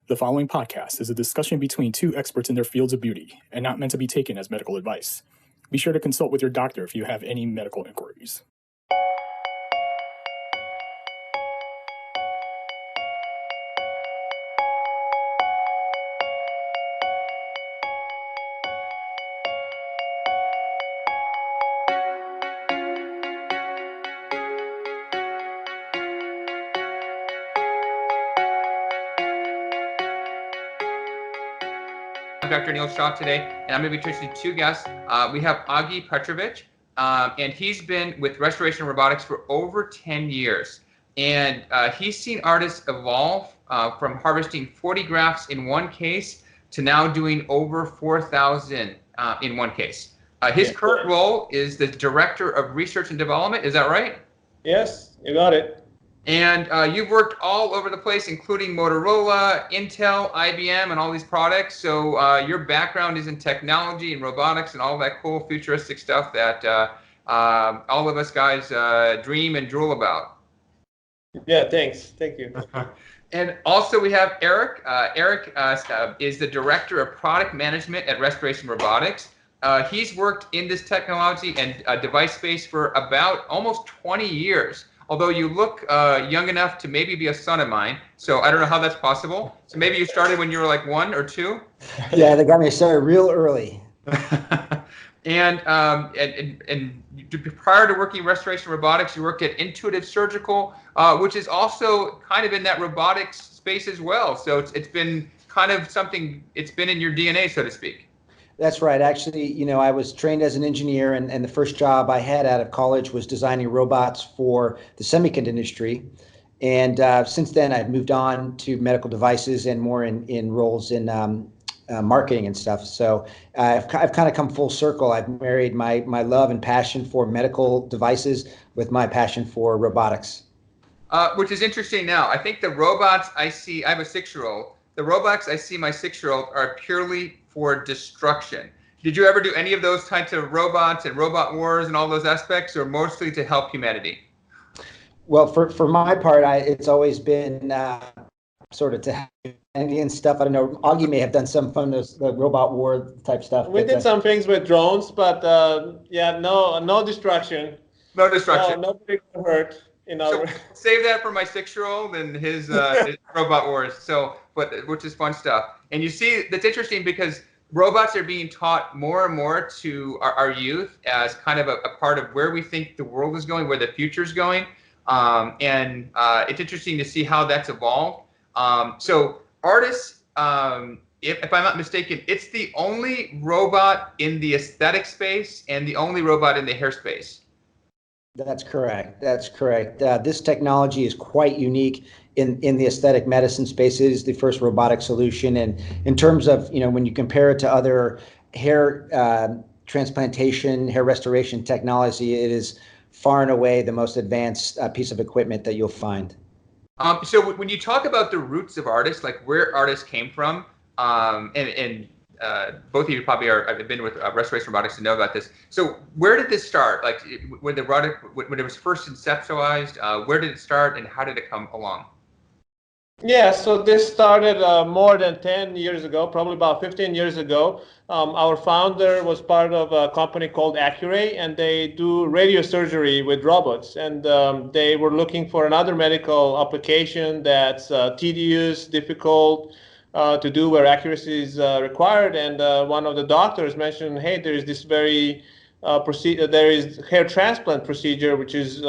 The following podcast is a discussion between two experts in their fields of beauty and not meant to be taken as medical advice. Be sure to consult with your doctor if you have any medical inquiries. I'm Dr. Anil Shah today, and I'm going to be introducing two guests. We have Oggie Petrovich, and he's been with Restoration Robotics for over 10 years. And he's seen artists evolve from harvesting 40 grafts in one case to now doing over 4,000 in one case. His current role is the Director of Research and Development. Is that right? Yes, you got it. And you've worked all over the place, including Motorola, Intel, IBM, and all these products. So your background is in technology and robotics and all that cool futuristic stuff that all of us guys dream and drool about. Yeah, thanks. Thank you. And also we have Eric. Eric is the Director of Product Management at Restoration Robotics. He's worked in this technology and device space for about almost 20 years. Although you look young enough to maybe be a son of mine, so I don't know how that's possible. So maybe you started when you were like 1 or 2? Yeah, they got me started real early. And prior to working in Restoration Robotics, you worked at Intuitive Surgical, which is also kind of in that robotics space as well. So it's been kind of something, it's been in your DNA, so to speak. That's right. Actually, you know, I was trained as an engineer, and the first job I had out of college was designing robots for the semiconductor industry. And since then, I've moved on to medical devices and more in roles in marketing and stuff. So I've kind of come full circle. I've married my love and passion for medical devices with my passion for robotics. Which is interesting now. I think the robots I see, I have a 6-year-old. The robots I see my 6-year-old are purely for destruction. Did you ever do any of those types of robots and robot wars and all those aspects, or mostly to help humanity? Well, for my part, it's always been sort of to help humanity and stuff. I don't know. Oggie may have done some fun of the robot war type stuff. We did some things with drones, but yeah, no destruction. No destruction. No, nobody got hurt. You know. So save that for my 6-year-old and his robot wars. So, which is fun stuff. And you see, that's interesting because robots are being taught more and more to our youth as kind of a part of where we think the world is going, where the future is going. And it's interesting to see how that's evolved. So ARTAS, if I'm not mistaken, it's the only robot in the aesthetic space and the only robot in the hair space. That's correct. That's correct. This technology is quite unique in the aesthetic medicine space. It is the first robotic solution. And in terms of, you know, when you compare it to other hair transplantation, hair restoration technology, it is far and away the most advanced piece of equipment that you'll find. So when you talk about the roots of ARTAS, like where ARTAS came from, and both of you probably have been with Restoration Robotics to know about this. So where did this start? Like when it was first conceptualized, where did it start and how did it come along? Yeah, so this started more than 10 years ago, probably about 15 years ago. Our founder was part of a company called Accuray, and they do radiosurgery with robots. And they were looking for another medical application that's tedious, difficult, to do where accuracy is required. And one of the doctors mentioned, hey, there is this very there is hair transplant procedure, which is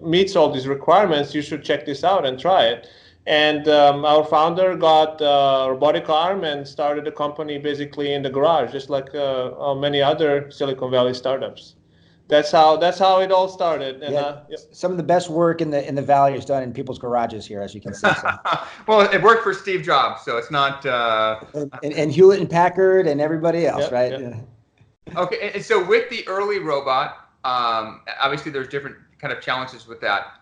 meets all these requirements. You should check this out and try it. And our founder got a robotic arm and started the company basically in the garage, just like many other Silicon Valley startups. That's how it all started. And, yeah, some of the best work in the valley is done in people's garages here, as you can see. So. Well, it worked for Steve Jobs, so it's not. And Hewlett and Packard and everybody else, yep, right? Yep. Yeah. Okay, and so with the early robot, obviously there's different kind of challenges with that.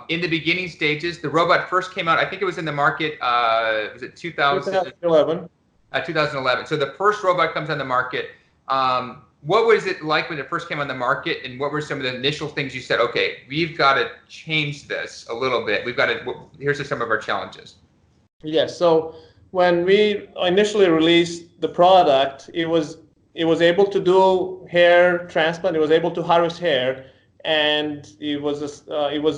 In the beginning stages, the robot first came out. I think it was in the market. Was it 2011? 2011. So the first robot comes on the market. What was it like when it first came on the market, and what were some of the initial things you said, okay, we've got to change this a little bit. We've got to, here's some of our challenges. Yes, so when we initially released the product, it was able to do hair transplant. It was able to harvest hair, and it was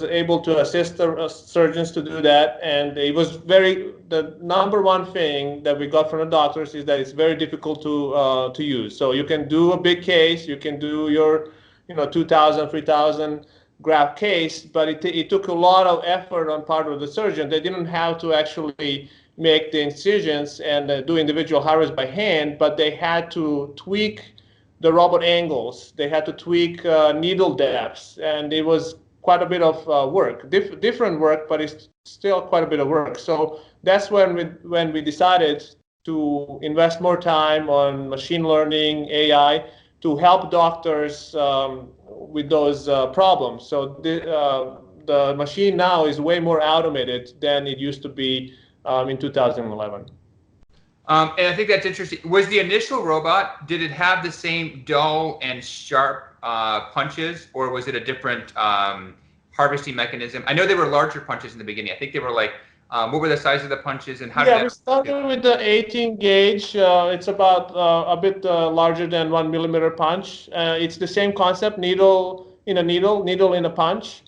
able to assist the surgeons to do that. And it was the number one thing that we got from the doctors is that it's very difficult to use. So you can do a big case, you can do your 2,000, 3,000 graft case, but it took a lot of effort on part of the surgeon. They didn't have to actually make the incisions and do individual harvest by hand, but they had to tweak the robot angles. They had to tweak needle depths, and it was quite a bit of work, different work, but it's still quite a bit of work. So that's when we decided to invest more time on machine learning, AI, to help doctors with those problems. So the machine now is way more automated than it used to be in 2011. And I think that's interesting. Was the initial robot, did it have the same dull and sharp punches, or was it a different harvesting mechanism? I know they were larger punches in the beginning. I think they were like, what were the size of the punches, and how did we started with the 18 gauge. It's about a bit larger than 1 millimeter punch. It's the same concept, needle in a needle, needle in a punch.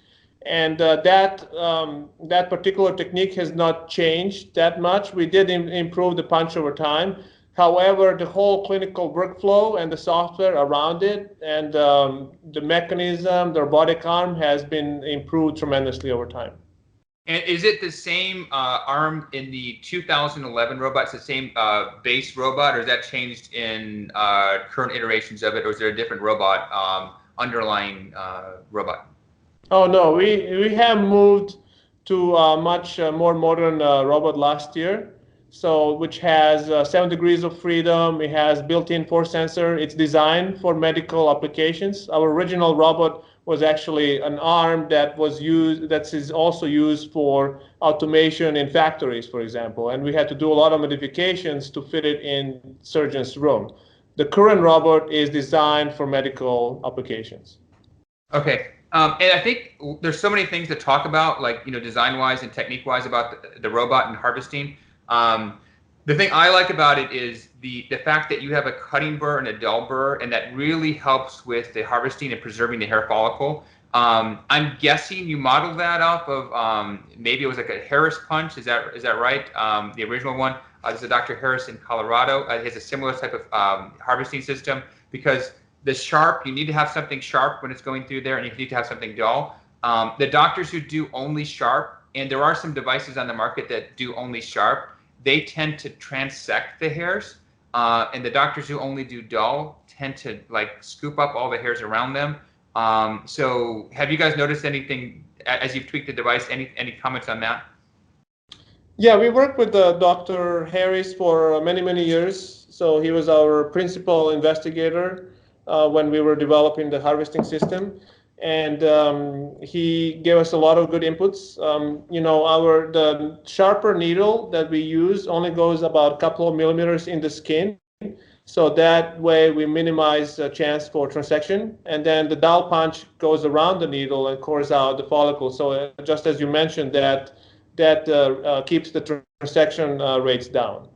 And that particular technique has not changed that much. We did improve the punch over time. However, the whole clinical workflow and the software around it and the mechanism, the robotic arm has been improved tremendously over time. And is it the same arm in the 2011 robot? It's the same base robot, or is that changed in current iterations of it, or is there a different robot, underlying robot? Oh no, we have moved to a much more modern robot last year, so which has 7 degrees of freedom. It has built-in force sensor. It's designed for medical applications. Our original robot was actually an arm that is also used for automation in factories, for example, and we had to do a lot of modifications to fit it in surgeon's room. The current robot is designed for medical applications. Okay. And I think there's so many things to talk about, like, design-wise and technique-wise about the robot and harvesting. The thing I like about it is the fact that you have a cutting burr and a dull burr, and that really helps with the harvesting and preserving the hair follicle. I'm guessing you modeled that off of maybe it was like a Harris punch. Is that right? The original one. There's a Dr. Harris in Colorado. He has a similar type of harvesting system, because the sharp, you need to have something sharp when it's going through there, and you need to have something dull. The doctors who do only sharp, and there are some devices on the market that do only sharp, they tend to transect the hairs, and the doctors who only do dull tend to scoop up all the hairs around them. So have you guys noticed anything as you've tweaked the device? Any comments on that? Yeah, we worked with Dr. Harris for many, many years. So he was our principal investigator when we were developing the harvesting system, and he gave us a lot of good inputs. The sharper needle that we use only goes about a couple of millimeters in the skin, so that way we minimize the chance for transection. And then the dull punch goes around the needle and cores out the follicle. So just as you mentioned, that keeps the transection rates down.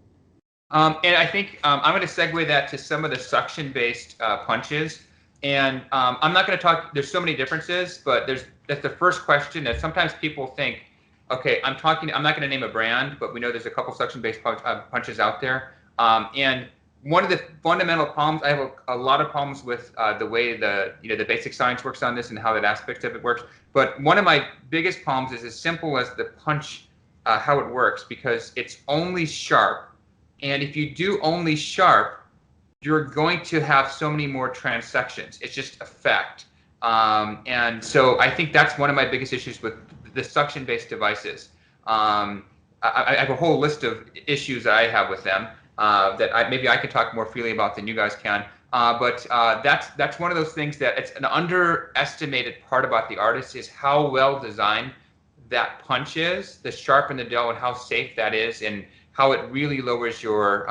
And I think I'm going to segue that to some of the suction-based punches. And I'm not going to talk, there's so many differences, but that's the first question that sometimes people think, okay, I'm not going to name a brand, but we know there's a couple suction-based punches out there. And one of the fundamental problems, I have a lot of problems with the way the basic science works on this and how that aspect of it works. But one of my biggest problems is as simple as the punch, how it works, because it's only sharp. And if you do only sharp, you're going to have so many more transections. It's just a fact. And so I think that's one of my biggest issues with the suction-based devices. I have a whole list of issues that I have with them that maybe I can talk more freely about than you guys can. But that's one of those things that it's an underestimated part about the ARTAS is how well designed that punch is, the sharp and the dull, and how safe that is, and how it really lowers your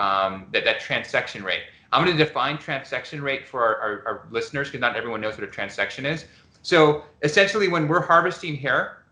that transection rate. I'm going to define transection rate for our listeners, because not everyone knows what a transection is. So essentially, when we're harvesting hair,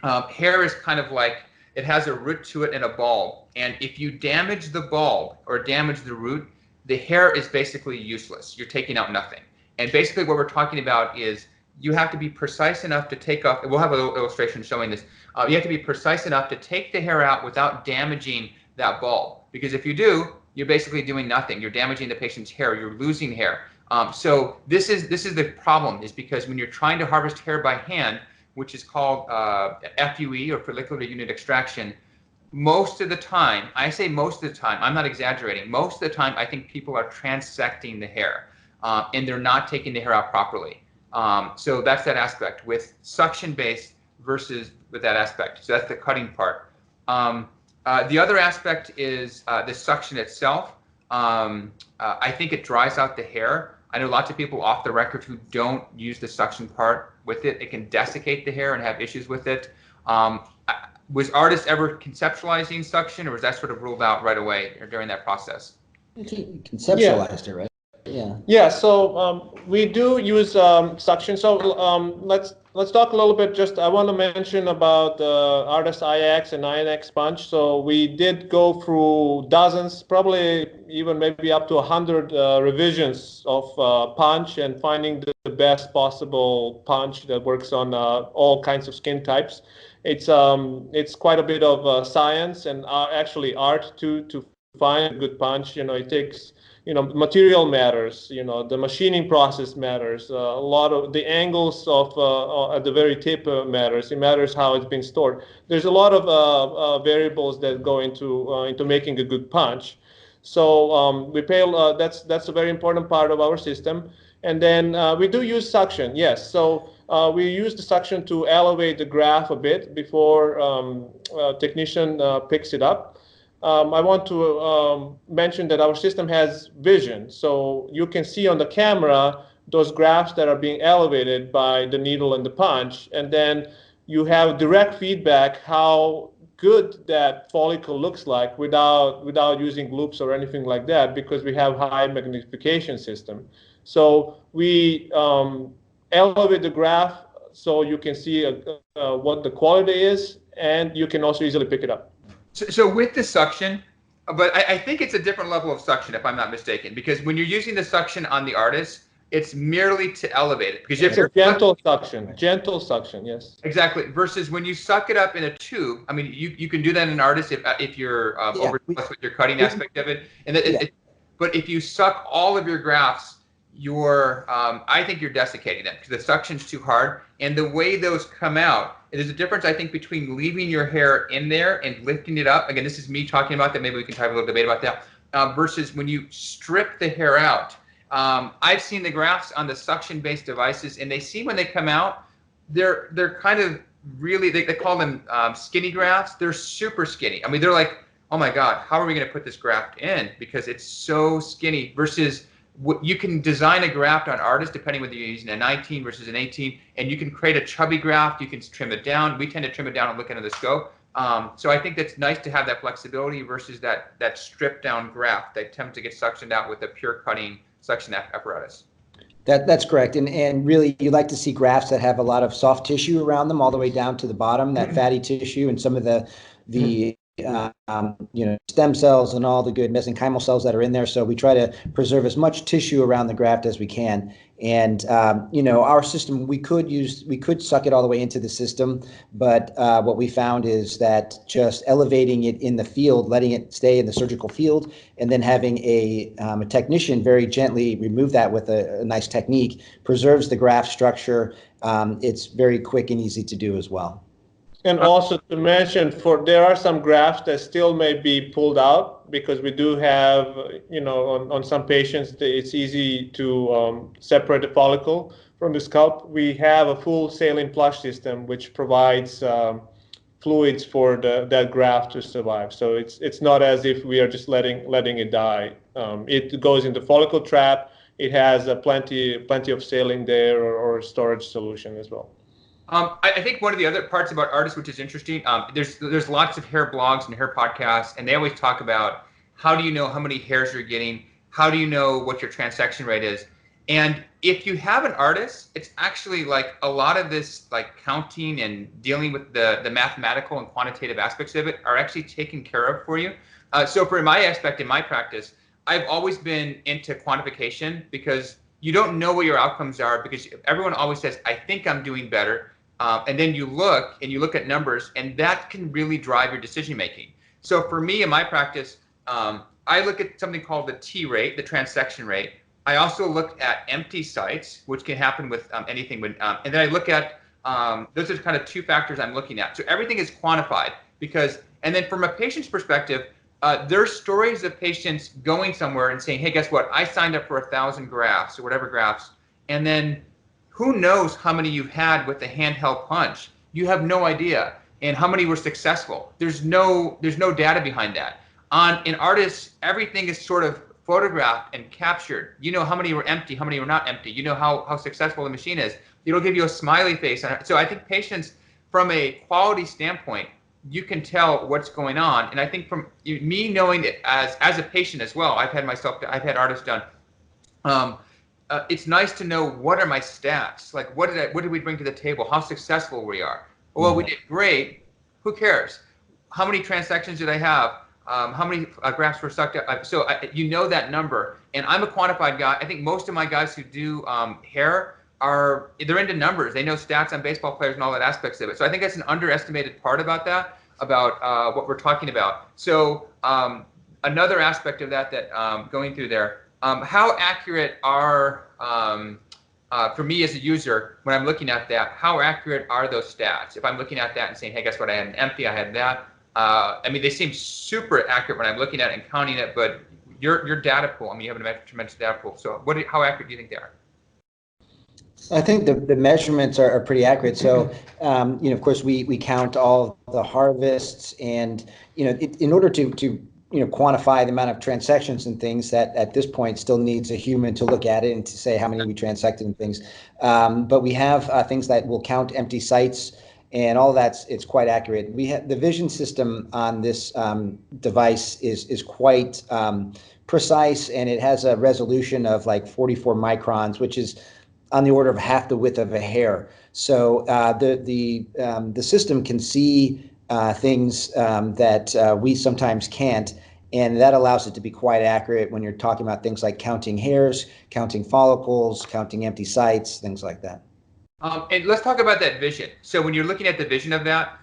hair is kind of like it has a root to it and a bulb. And if you damage the bulb or damage the root, the hair is basically useless. You're taking out nothing. And basically what we're talking about is you have to be precise enough to take off, we'll have an illustration showing this. You have to be precise enough to take the hair out without damaging that bulb. Because if you do, you're basically doing nothing. You're damaging the patient's hair. You're losing hair. So this is the problem, is because when you're trying to harvest hair by hand, which is called FUE, or follicular unit extraction, most of the time, I say most of the time, I'm not exaggerating, most of the time I think people are transecting the hair and they're not taking the hair out properly. So that's that aspect with suction-based versus with that aspect. So that's the cutting part. The other aspect is the suction itself. I think it dries out the hair. I know lots of people off the record who don't use the suction part with it. It can desiccate the hair and have issues with it. Was ARTAS ever conceptualizing suction, or was that sort of ruled out right away or during that process? Conceptualized it, right? Yeah. Yeah. So we do use suction. So let's talk a little bit. Just I want to mention about the ARTAS IX and INX sponge. So we did go through dozens, probably even maybe up to 100 revisions of punch, and finding the best possible punch that works on all kinds of skin types. It's quite a bit of science and actually art to find a good punch. It takes, material matters, the machining process matters, a lot of the angles of at the very tip matters. It matters how it's been stored. There's a lot of variables that go into making a good punch. So we pay, that's a very important part of our system. And then we do use suction, yes. So we use the suction to elevate the graph a bit before technician picks it up. I want to mention that our system has vision. So you can see on the camera those graphs that are being elevated by the needle and the punch. And then you have direct feedback how good that follicle looks like without using loops or anything like that, because we have high magnification system. So we elevate the graph so you can see what the quality is, and you can also easily pick it up. So with the suction, but I think it's a different level of suction, if I'm not mistaken, because when you're using the suction on the ARTAS, it's merely to elevate it. Because it's a gentle suction, yes. Exactly. Versus when you suck it up in a tube, I mean, you can do that in ARTAS if you're overzealous with your cutting aspect of it. And but if you suck all of your grafts, I think you're desiccating them, because the suction's too hard. And the way those come out, there's a difference, I think, between leaving your hair in there and lifting it up. Again, this is me talking about that. Maybe we can have a little debate about that. Versus when you strip the hair out. I've seen the grafts on the suction-based devices, and they see when they come out, they're kind of really, they call them skinny grafts. They're super skinny. I mean, they're like, oh my God, how are we going to put this graft in? Because it's so skinny. Versus you can design a graft on ARTAS depending whether you're using a 19 versus an 18, and you can create a chubby graft. You can trim it down. We tend to trim it down and look into the scope. So I think that's nice to have that flexibility versus that stripped down graft that tends to get suctioned out with a pure cutting suction apparatus. That's correct. And really, you like to see grafts that have a lot of soft tissue around them all the way down to the bottom, that fatty tissue, and some of the stem cells and all the good mesenchymal cells that are in there. So we try to preserve as much tissue around the graft as we can. And our system, we could suck it all the way into the system, but what we found is that just elevating it in the field, letting it stay in the surgical field, and then having a technician very gently remove that with a nice technique preserves the graft structure. It's very quick and easy to do as well. And also to mention, there are some grafts that still may be pulled out, because we do have, on some patients, it's easy to separate the follicle from the scalp. We have a full saline flush system, which provides fluids for that graft to survive. So it's not as if we are just letting it die. It goes in the follicle trap. It has plenty of saline there, or storage solution as well. I think one of the other parts about ARTAS, which is interesting, there's lots of hair blogs and hair podcasts, and they always talk about how do you know how many hairs you're getting, how do you know what your transection rate is, And if you have an ARTAS, it's actually like a lot of this like counting and dealing with the mathematical and quantitative aspects of it are actually taken care of for you. So for my aspect in my practice, I've always been into quantification because you don't know what your outcomes are, because everyone always says, I think I'm doing better. And then you look at numbers, and that can really drive your decision making. So for me in my practice, I look at something called the T rate, the transection rate. I also look at empty sites, which can happen with anything. And then I look at, those are kind of two factors I'm looking at. So everything is quantified and then from a patient's perspective, there's stories of patients going somewhere and saying, hey, guess what? I signed up for 1,000 grafts or whatever grafts. And then who knows how many you've had with the handheld punch? You have no idea. And how many were successful? There's no data behind that. In ARTAS, everything is sort of photographed and captured. You know how many were empty, how many were not empty. You know how successful the machine is. It'll give you a smiley face. So I think patients, from a quality standpoint, you can tell what's going on. And I think from me knowing it as a patient as well, I've had ARTAS done. It's nice to know, what are my stats? Like, what did we bring to the table? How successful we are? Well, we did great. Who cares? How many transactions did I have? How many grafts were sucked up? So you know that number. And I'm a quantified guy. I think most of my guys who do hair they're into numbers. They know stats on baseball players and all that aspects of it. So I think that's an underestimated part about what we're talking about. So another aspect of that going through there, how accurate are, for me as a user, when I'm looking at that, how accurate are those stats? If I'm looking at that and saying, hey, guess what, I had an empty, I had that. I mean, they seem super accurate when I'm looking at it and counting it, but your data pool, I mean, you have a tremendous data pool. So how accurate do you think they are? I think the measurements are pretty accurate. So, of course, we count all the harvests, and, in order to quantify the amount of transections and things, that at this point still needs a human to look at it and to say how many we transected and things. But we have things that will count empty sites, and all it's quite accurate. We have the vision system on this device is quite precise, and it has a resolution of like 44 microns, which is on the order of half the width of a hair. So the system can see things that we sometimes can't, and that allows it to be quite accurate when you're talking about things like counting hairs, counting follicles, counting empty sites, things like that. And let's talk about that vision. So when you're looking at the vision of that,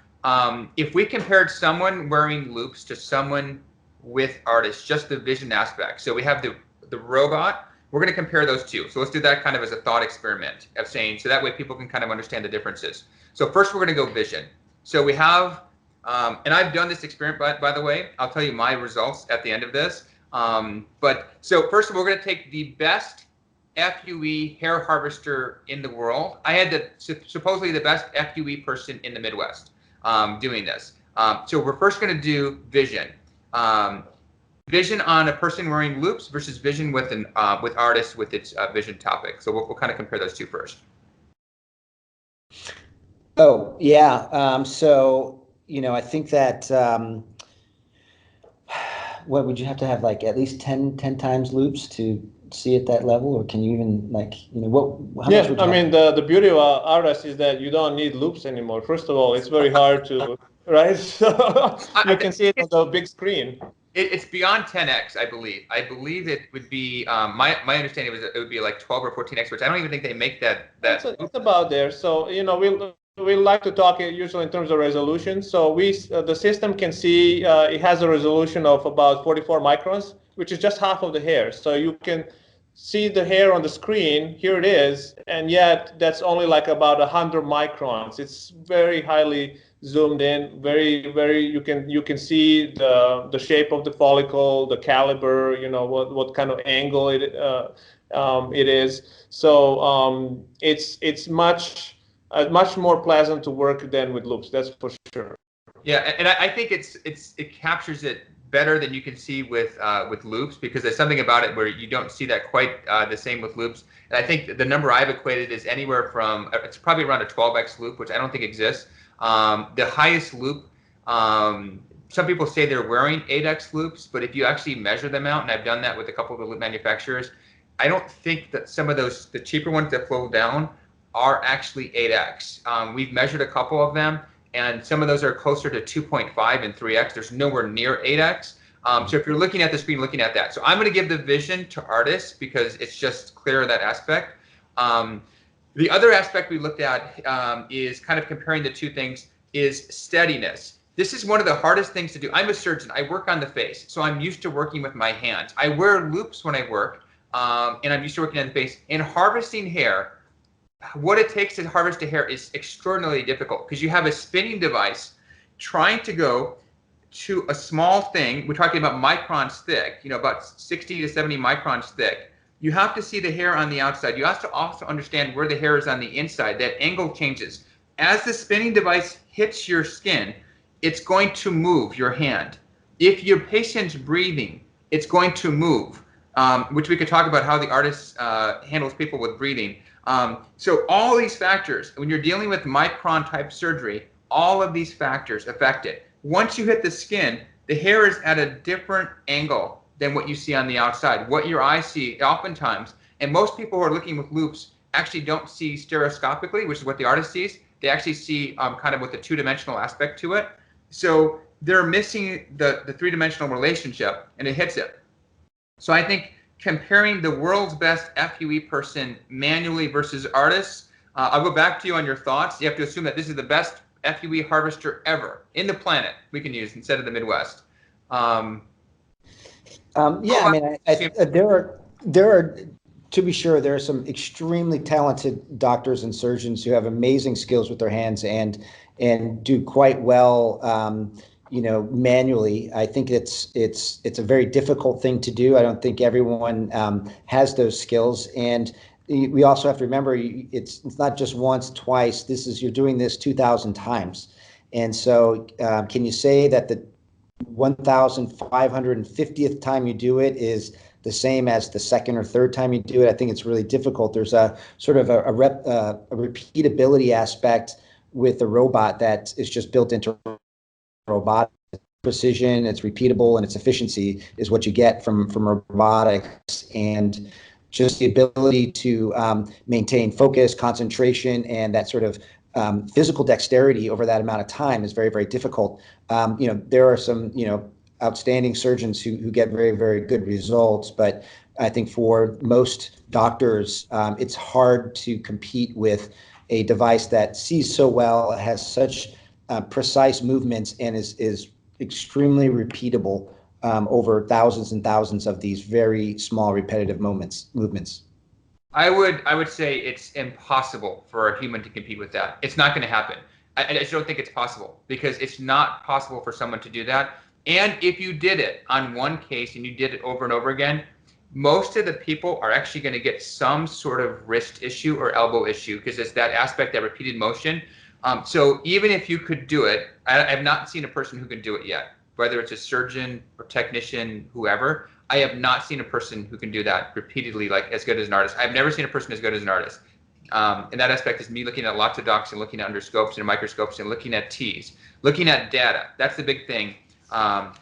if we compared someone wearing loops to someone with ARTAS, just the vision aspect. So we have the robot. We're going to compare those two. So let's do that kind of as a thought experiment of saying, so that way people can kind of understand the differences. So first we're going to go vision. So we have, and I've done this experiment, by the way, I'll tell you my results at the end of this. So first of all, we're going to take the best FUE hair harvester in the world. I had supposedly the best FUE person in the Midwest doing this. So we're first going to do vision. Vision on a person wearing loops versus vision with ARTAS with its vision topic. So we'll kind of compare those two first. Oh, yeah. So, I think that what would you have to have, like at least 10 times loops to see at that level, or can you even how much would you I mean, the beauty of ARTAS is that you don't need loops anymore. First of all, it's very hard to, right? So you can see it on the big screen. It's beyond 10x, I believe. I believe it would be, my understanding was that it would be like 12 or 14x, which I don't even think they make that. It's about there. So, we like to talk usually in terms of resolution. So the system can see, it has a resolution of about 44 microns, which is just half of the hair. So you can see the hair on the screen, here it is, and yet that's only like about 100 microns. It's very highly zoomed in, very, very, you can see the shape of the follicle, the caliber, what kind of angle it is. So it's much more pleasant to work than with loops, that's for sure. Yeah, and I think it captures it better than you can see with loops, because there's something about it where you don't see that quite the same with loops. And I think the number I've equated is anywhere from, it's probably around a 12x loop, which I don't think exists. The highest loop, some people say they're wearing 8x loops, but if you actually measure them out, and I've done that with a couple of the loop manufacturers, I don't think that some of those, the cheaper ones that flow down, are actually 8x. We've measured a couple of them, and some of those are closer to 2.5 and 3x. There's nowhere near 8x. So if you're looking at the screen, looking at that. So I'm going to give the vision to artists because it's just clear that aspect. The other aspect we looked at is kind of comparing the two things is steadiness. This is one of the hardest things to do. I'm a surgeon. I work on the face, so I'm used to working with my hands. I wear loops when I work, and I'm used to working on the face. In harvesting hair, what it takes to harvest a hair is extraordinarily difficult because you have a spinning device trying to go to a small thing. We're talking about microns thick, about 60 to 70 microns thick. You have to see the hair on the outside. You have to also understand where the hair is on the inside. That angle changes. As the spinning device hits your skin, it's going to move your hand. If your patient's breathing, it's going to move, which we could talk about how the artist handles people with breathing. So all these factors, when you're dealing with micron type surgery, all of these factors affect it. Once you hit the skin, the hair is at a different angle than what you see on the outside, what your eyes see oftentimes. And most people who are looking with loops actually don't see stereoscopically, which is what the artist sees. They actually see kind of with the two-dimensional aspect to it. So they're missing the three-dimensional relationship, and it hits it. So I think comparing the world's best FUE person manually versus artists, I'll go back to you on your thoughts. You have to assume that this is the best FUE harvester ever in the planet we can use instead of the Midwest. Yeah, I mean, there are, to be sure, there are some extremely talented doctors and surgeons who have amazing skills with their hands and do quite well, manually. I think it's a very difficult thing to do. I don't think everyone has those skills, and we also have to remember it's not just once, twice. You're doing this 2,000 times, and so can you say that the 1,550th time you do it is the same as the second or third time you do it? I think it's really difficult. There's a sort of a repeatability aspect with the robot that is just built into robotics. Precision, it's repeatable, and its efficiency is what you get from robotics, and just the ability to maintain focus, concentration, and that sort of physical dexterity over that amount of time is very, very difficult. There are some, outstanding surgeons who get very, very good results, but I think for most doctors, it's hard to compete with a device that sees so well, has such precise movements, and is extremely repeatable over thousands and thousands of these very small repetitive movements. I would say it's impossible for a human to compete with that. It's not going to happen. I just don't think it's possible, because it's not possible for someone to do that. And if you did it on one case and you did it over and over again, most of the people are actually going to get some sort of wrist issue or elbow issue, because it's that aspect, that repeated motion. So even if you could do it, I have not seen a person who can do it yet, whether it's a surgeon or technician, whoever. I have not seen a person who can do that repeatedly, like as good as an artist. I've never seen a person as good as an artist. And that aspect is me looking at lots of docs and looking at under scopes and microscopes and looking at T's, looking at data. That's the big thing. I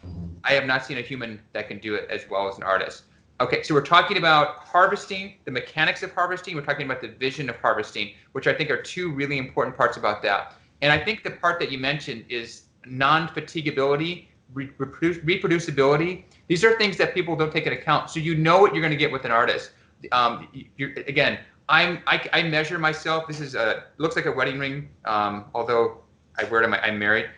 have not seen a human that can do it as well as an artist. Okay, so we're talking about harvesting, the mechanics of harvesting. We're talking about the vision of harvesting, which I think are two really important parts about that. And I think the part that you mentioned is non-fatigability, reproducibility. These are things that people don't take into account. So you know what you're going to get with an artist. Again, I measure myself. This is looks like a wedding ring, although I wear it. I'm married.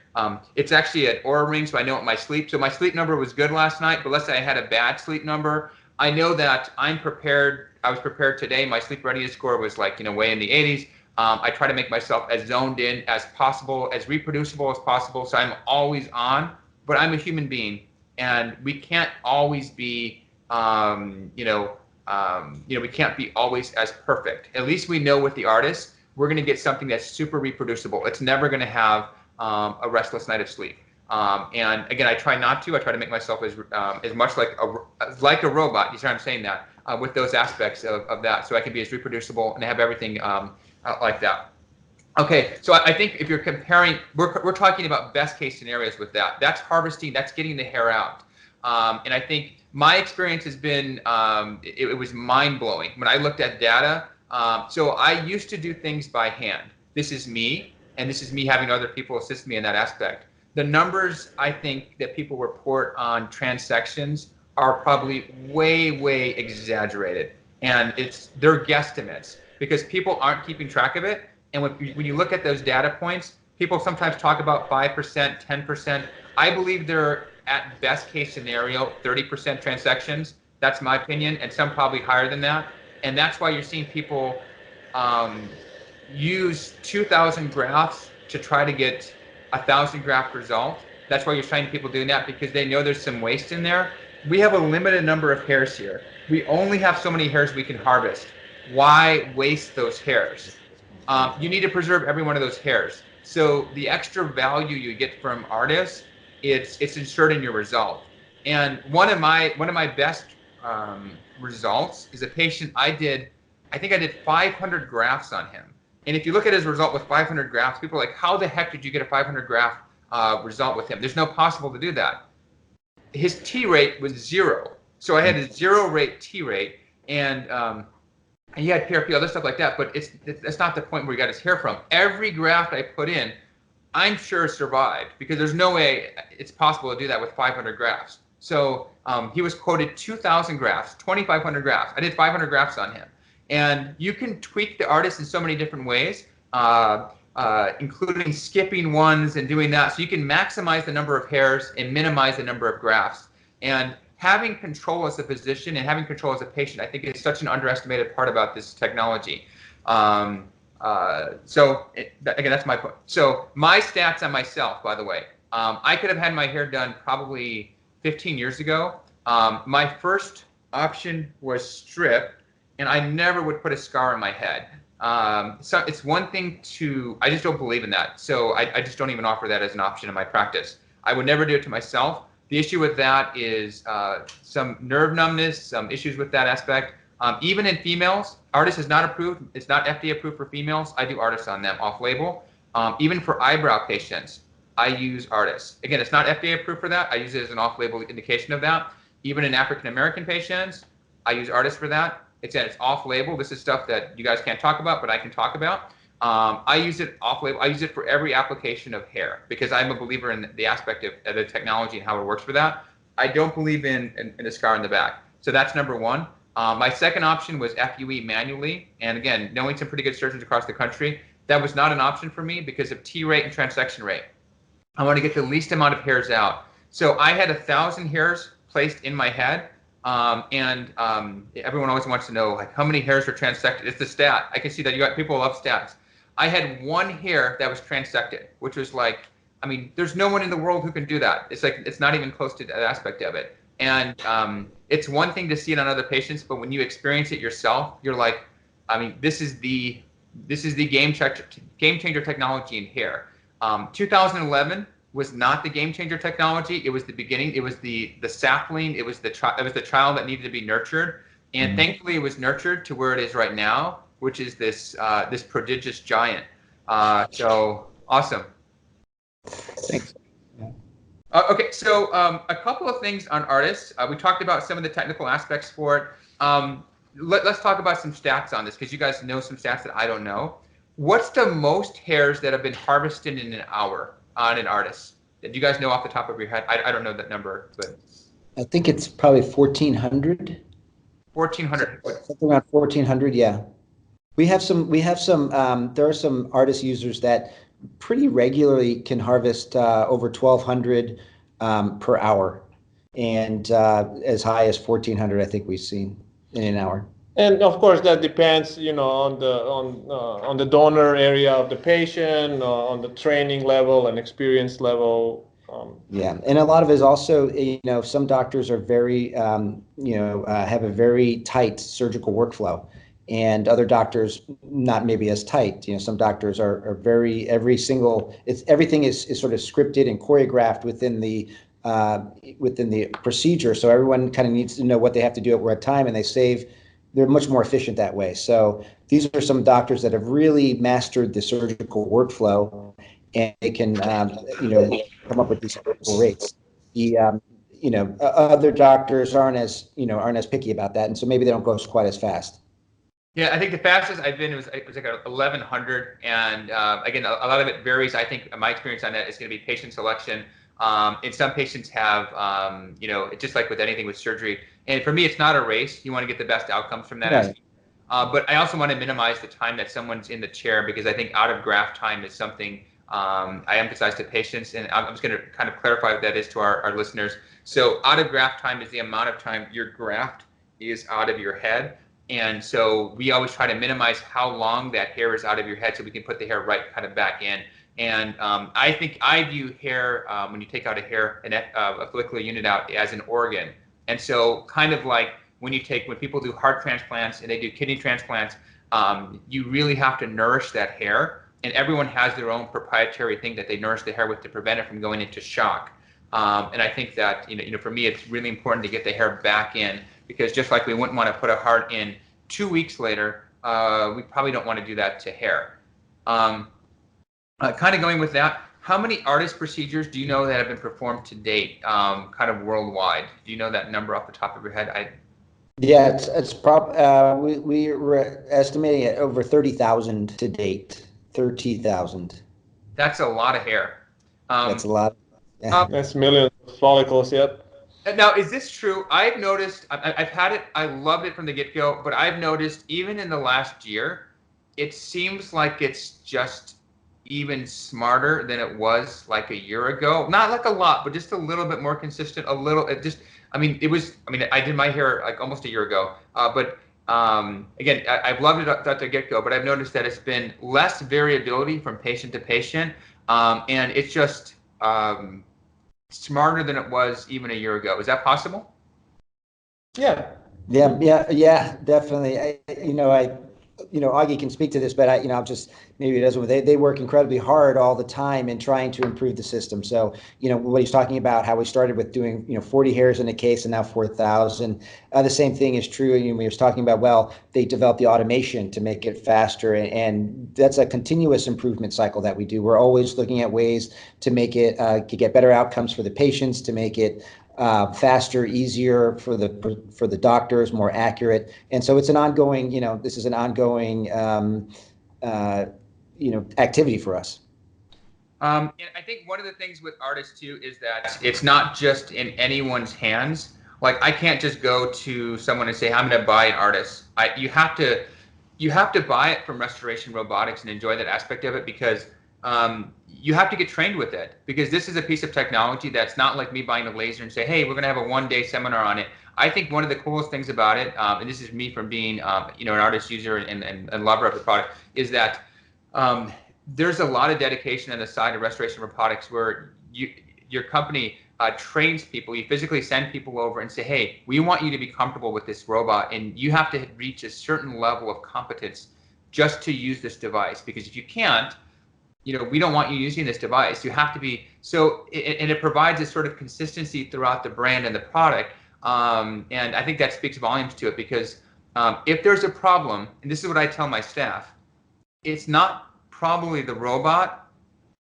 It's actually an Oura ring, so I know what my sleep. So my sleep number was good last night, but let's say I had a bad sleep number. I know that I'm prepared. I was prepared today. My sleep readiness score was like, way in the 80s. I try to make myself as zoned in as possible, as reproducible as possible. So I'm always on, but I'm a human being, and we can't always be, we can't be always as perfect. At least we know with the artist, we're going to get something that's super reproducible. It's never going to have a restless night of sleep. And again, I try not to. I try to make myself as much like a robot. You see what I'm saying that with those aspects of that, so I can be as reproducible and have everything like that. Okay, so I think if you're comparing, we're talking about best case scenarios with that. That's harvesting. That's getting the hair out. And I think my experience has been, it was mind-blowing when I looked at data. So I used to do things by hand. This is me, and this is me having other people assist me in that aspect. The numbers I think that people report on transections are probably way exaggerated, and they're guesstimates because people aren't keeping track of it. And when you look at those data points, people sometimes talk about 5%, 10%. I believe they're at best case scenario 30% transections. That's my opinion, and some probably higher than that. And that's why you're seeing people use 2,000 grafts to try to get 1,000 graft result. That's why you're finding people doing that, because they know there's some waste in there. We have a limited number of hairs here. We only have so many hairs we can harvest. Why waste those hairs? You need to preserve every one of those hairs. So the extra value you get from ARTAS, it's inserted in your result. And one of my best results is a patient I think I did 500 grafts on him. And if you look at his result with 500 grafts, people are like, how the heck did you get a 500 graft result with him? There's no possible to do that. His T rate was 0. So I had a 0 rate T rate, and he had PRP, other stuff like that, but that's not the point where he got his hair from. Every graft I put in, I'm sure survived, because there's no way it's possible to do that with 500 grafts. So he was quoted 2,000 grafts, 2,500 grafts. I did 500 grafts on him. And you can tweak the ARTAS in so many different ways, including skipping ones and doing that. So you can maximize the number of hairs and minimize the number of grafts. And having control as a physician and having control as a patient, I think, is such an underestimated part about this technology. Again, that's my point. So my stats on myself, by the way, I could have had my hair done probably 15 years ago. My first option was strip, and I never would put a scar on my head. So it's one thing I just don't believe in that. So I just don't even offer that as an option in my practice. I would never do it to myself. The issue with that is some nerve numbness, some issues with that aspect. Even in females, ARTAS is not approved. It's not FDA approved for females. I do ARTAS on them off label. Even for eyebrow patients, I use ARTAS. Again, it's not FDA approved for that. I use it as an off label indication of that. Even in African American patients, I use ARTAS for that. It's off label. This is stuff that you guys can't talk about, but I can talk about. I use it off label. I use it for every application of hair, because I'm a believer in the aspect of the technology and how it works for that. I don't believe in a scar in the back. So that's number one. My second option was FUE manually. And again, knowing some pretty good surgeons across the country, that was not an option for me because of T rate and transection rate. I want to get the least amount of hairs out. So I had 1,000 hairs placed in my head. Everyone always wants to know, like, how many hairs are transected. It's the stat. I can see that people love stats. I had one hair that was transected, which was like, I mean, there's no one in the world who can do that. It's like, it's not even close to that aspect of it. And it's one thing to see it on other patients, but when you experience it yourself, you're like, I mean, this is the game changer technology in hair. 2011 was not the game changer technology. It was the beginning. It was the sapling. It was the child that needed to be nurtured, and thankfully it was nurtured to where it is right now, which is this prodigious giant. So awesome. Thanks. Okay, so a couple of things on ARTAS. We talked about some of the technical aspects for it. Let's talk about some stats on this, because you guys know some stats that I don't know. What's the most hairs that have been harvested in an hour on an ARTAS? Do you guys know off the top of your head? I don't know that number, but I think it's probably 1,400. 1,400. Something around 1,400, yeah. There are some ARTAS users that pretty regularly can harvest over 1,200 per hour, and as high as 1,400, I think we've seen in an hour. And of course, that depends, on the donor area of the patient, on the training level and experience level. Yeah, and a lot of it is also, some doctors are very, have a very tight surgical workflow, and other doctors not maybe as tight. Some doctors are very, everything is sort of scripted and choreographed within the procedure. So everyone kind of needs to know what they have to do at what time, and they're much more efficient that way. So these are some doctors that have really mastered the surgical workflow, and they can, come up with these surgical rates. other doctors aren't as picky about that, and so maybe they don't go quite as fast. Yeah, I think the fastest I've been was like 1,100, and again, a lot of it varies. I think my experience on that is going to be patient selection. And some patients have, just like with anything with surgery. And for me, it's not a race. You want to get the best outcomes from that. Right. But I also want to minimize the time that someone's in the chair, because I think out of graft time is something I emphasize to patients. And I'm just going to kind of clarify what that is to our listeners. So out of graft time is the amount of time your graft is out of your head. And so we always try to minimize how long that hair is out of your head so we can put the hair right kind of back in. And I think I view hair, when you take out a follicular unit out, as an organ. And so kind of like when people do heart transplants and they do kidney transplants, you really have to nourish that hair. And everyone has their own proprietary thing that they nourish the hair with to prevent it from going into shock. And I think that, for me, it's really important to get the hair back in, because just like we wouldn't want to put a heart in 2 weeks later, we probably don't want to do that to hair. Kind of going with that, how many ARTAS procedures do you know that have been performed to date, kind of worldwide? Do you know that number off the top of your head? Yeah, we were estimating at over 30,000 to date. 30,000. That's a lot of hair. That's a lot. Yeah. That's millions of follicles. Yep. Now, is this true? I've noticed, I've had it, I loved it from the get-go, but I've noticed even in the last year, it seems like it's just even smarter than it was like a year ago. Not like a lot, but just a little bit more consistent, I did my hair like almost a year ago, again, I've loved it at the get-go, but I've noticed that it's been less variability from patient to patient, and it's just smarter than it was even a year ago. Is that possible? Yeah. Yeah, definitely. Oggie can speak to this, but maybe it doesn't. They work incredibly hard all the time in trying to improve the system. So, what he's talking about, how we started with doing, 40 hairs in a case and now 4,000. The same thing is true. We were talking about, well, they developed the automation to make it faster, and that's a continuous improvement cycle that we do. We're always looking at ways to make it, to get better outcomes for the patients, to make it faster, easier for the doctors, more accurate. And so it's an ongoing, this is an ongoing, activity for us. And I think one of the things with ARTAS too is that it's not just in anyone's hands. Like I can't just go to someone and say, I'm going to buy an ARTAS. You have to buy it from Restoration Robotics and enjoy that aspect of it, because you have to get trained with it, because this is a piece of technology that's not like me buying a laser and say, hey, we're going to have a one-day seminar on it. I think one of the coolest things about it, and this is me from being an ARTAS user and lover of the product, is that there's a lot of dedication on the side of Restoration Robotics where your company trains people. You physically send people over and say, hey, we want you to be comfortable with this robot, and you have to reach a certain level of competence just to use this device, because if you can't, we don't want you using this device. You have to be, and it provides a sort of consistency throughout the brand and the product. And I think that speaks volumes to it, because if there's a problem, and this is what I tell my staff, it's not probably the robot,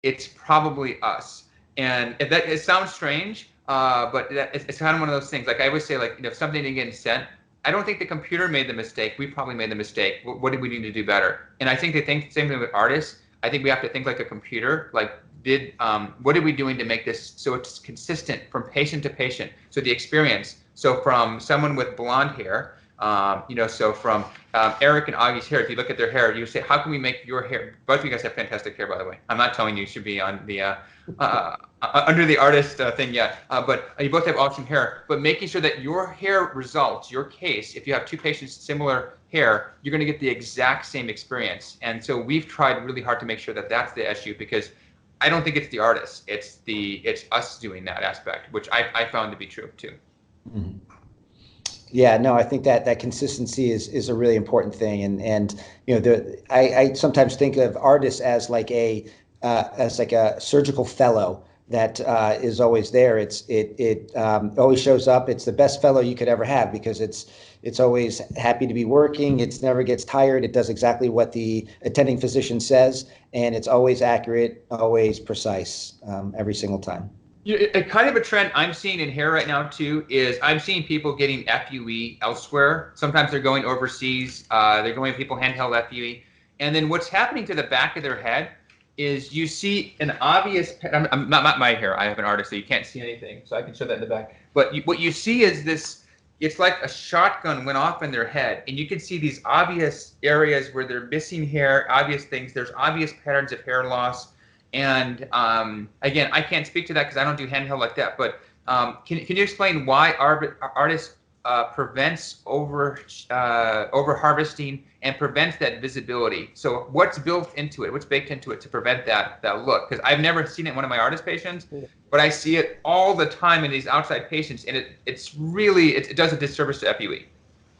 it's probably us. And it sounds strange, but it's kind of one of those things. Like I always say, like, if something didn't get sent, I don't think the computer made the mistake. We probably made the mistake. What did we need to do better? And I think they think the same thing with ARTAS. I think we have to think like a computer. Like, what are we doing to make this so it's consistent from patient to patient? So the experience. So from someone with blonde hair, so from Eric and Oggie's hair, if you look at their hair, you say, how can we make your hair? Both of you guys have fantastic hair, by the way. I'm not telling you should be on the under the artist thing yet, but you both have awesome hair. But making sure that your hair results, your case, if you have two patients similar hair, you're going to get the exact same experience. And so we've tried really hard to make sure that that's the issue, because I don't think it's the artist, it's us doing that aspect, which I found to be true too. Mm-hmm. Yeah, no, I think that consistency is a really important thing, and I sometimes think of artists as like a surgical fellow that is always there. It always shows up. It's the best fellow you could ever have, because it's always happy to be working. It never gets tired. It does exactly what the attending physician says, and it's always accurate, always precise, every single time. Kind of a trend I'm seeing in hair right now too is I'm seeing people getting FUE elsewhere. Sometimes they're going overseas. They're going people handheld FUE, and then what's happening to the back of their head is you see an obvious. I'm not my hair. I have an artist, so you can't see anything. So I can show that in the back. But what you see is this. It's like a shotgun went off in their head, and you can see these obvious areas where they're missing hair. Obvious things. There's obvious patterns of hair loss. And again, I can't speak to that because I don't do handheld like that. But can you explain why ARTAS prevents over harvesting and prevents that visibility? So what's built into it? What's baked into it to prevent that look? Because I've never seen it in one of my ARTAS patients, but I see it all the time in these outside patients, and it does a disservice to FUE.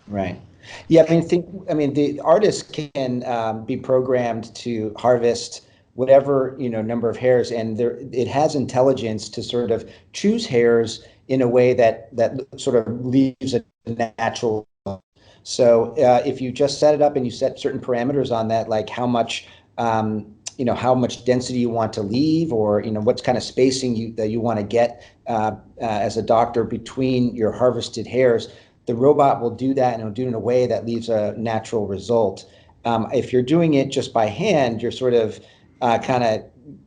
Right. Yeah. I mean, the artist can be programmed to harvest whatever number of hairs, and it has intelligence to sort of choose hairs in a way that sort of leaves a natural. So if you just set it up and you set certain parameters on that, like how much how much density you want to leave, or what kind of spacing that you want to get as a doctor between your harvested hairs, the robot will do that, and it'll do it in a way that leaves a natural result. If you're doing it just by hand, you're sort of kind of